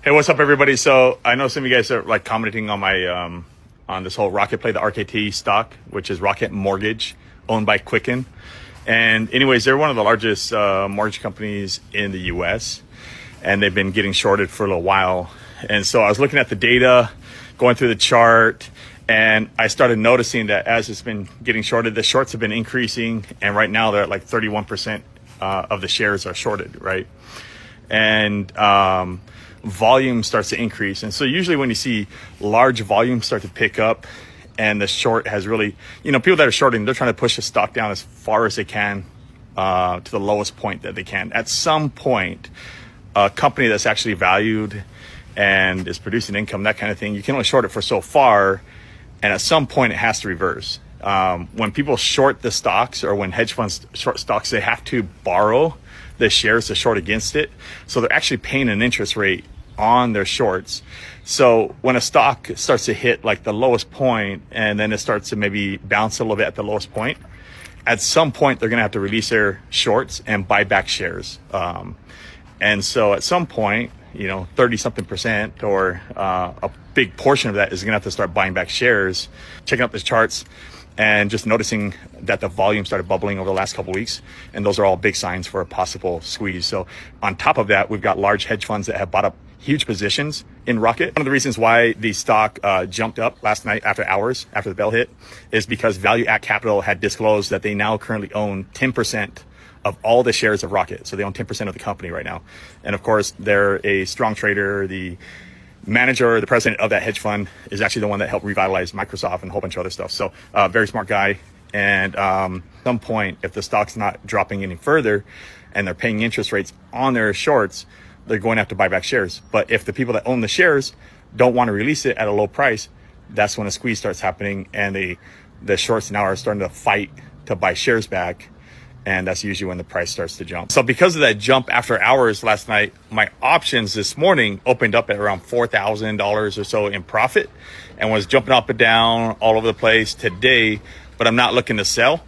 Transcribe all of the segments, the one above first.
Hey, what's up, everybody? So I know some of you guys are like commenting on my on this whole Rocket play, the RKT stock, which is Rocket Mortgage, owned by Quicken. And anyways, they're one of the largest mortgage companies in the U.S. and they've been getting shorted for a little while. And so I was looking at the data, going through the chart, and I started noticing that as it's been getting shorted, the shorts have been increasing, and right now they're at like 31% of the shares are shorted, right? And volume starts to increase. And so usually when you see large volume start to pick up and the short has really, people that are shorting, they're trying to push the stock down as far as they can to the lowest point that they can. At some point, a company that's actually valued and is producing income, that kind of thing, you can only short it for so far. And at some point it has to reverse. When people short the stocks, or when hedge funds short stocks, they have to borrow the shares to short against it. So they're actually paying an interest rate on their shorts. So when a stock starts to hit like the lowest point and then it starts to maybe bounce a little bit at the lowest point, at some point they're going to have to release their shorts and buy back shares. And so at some point, 30 something percent or a big portion of that is going to have to start buying back shares. Checking out the charts and just noticing that the volume started bubbling over the last couple of weeks. And those are all big signs for a possible squeeze. So on top of that, we've got large hedge funds that have bought up huge positions in Rocket. One of the reasons why the stock jumped up last night after the bell hit, is because Value Act Capital had disclosed that they now currently own 10% of all the shares of Rocket. So they own 10% of the company right now. And of course, they're a strong trader. The manager, the president of that hedge fund, is actually the one that helped revitalize Microsoft and a whole bunch of other stuff. So very smart guy. And at some point, if the stock's not dropping any further and they're paying interest rates on their shorts, they're going to have to buy back shares. But if the people that own the shares don't want to release it at a low price, that's when a squeeze starts happening, and the shorts now are starting to fight to buy shares back. And that's usually when the price starts to jump. So because of that jump after hours last night, my options this morning opened up at around $4,000 or so in profit, and was jumping up and down all over the place today. But I'm not looking to sell.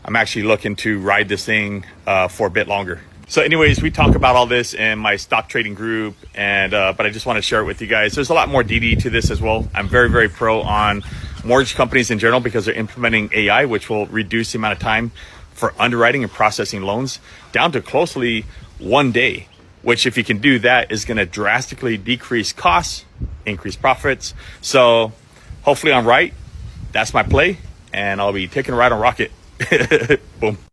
I'm actually looking to ride this thing for a bit longer. So anyways, we talk about all this in my stock trading group, and but I just want to share it with you guys. There's a lot more DD to this as well. I'm very, very pro on mortgage companies in general because they're implementing AI, which will reduce the amount of time for underwriting and processing loans down to closely 1 day, which, if you can do that, is going to drastically decrease costs, increase profits. So hopefully I'm right. That's my play, and I'll be taking a ride on Rocket. Boom.